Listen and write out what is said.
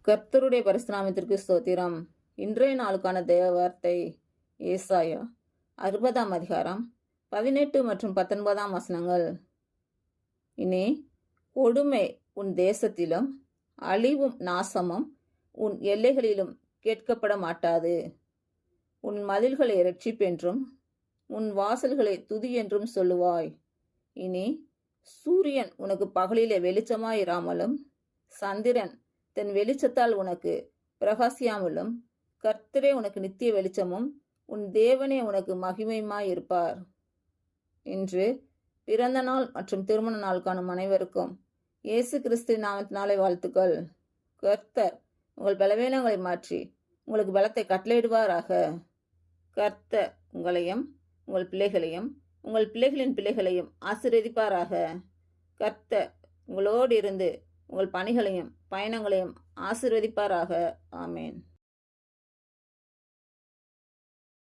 கர்த்தருடைய பரிசுநாமத்திற்கு ஸ்தோத்திரம். இன்றைய நாளுக்கான தேவ வார்த்தை ஏசாயா 60ஆம் அதிகாரம் 18 மற்றும் 19ஆம் வசனங்கள். இனி கொடுமை உன் தேசத்திலும் அழிவும் நாசமும் உன் எல்லைகளிலும் கேட்கப்பட மாட்டாது. உன் மதில்களை இரட்சிப்பென்றும் உன் வாசல்களை துதி என்றும் சொல்லுவாய். இனி சூரியன் உனக்கு பகலிலே வெளிச்சமாயிராமலும் சந்திரன் தன் வெளிச்சத்தால் உனக்கு பிரகாசியாமலும் கர்த்தரே உனக்கு நித்திய வெளிச்சமும் உன் தேவனே உனக்கு மகிமையுமாயிருப்பார். இன்று பிறந்த நாள் மற்றும் திருமண நாள் காணும் அனைவருக்கும் இயேசு கிறிஸ்து நாமத்தினாலே வாழ்த்துக்கள். கர்த்தர் உங்கள் பலவீனங்களை மாற்றி உங்களுக்கு பலத்தை கட்டளையிடுவாராக. கர்த்தர் உங்களையும் உங்கள் பிள்ளைகளையும் உங்கள் பிள்ளைகளின் பிள்ளைகளையும் ஆசீர்வதிப்பாராக. கர்த்தர் உங்களோடு இருந்து உங்கள் பணிகளையும் பயணங்களையும் ஆசீர்வதிப்பாராக. ஆமேன்.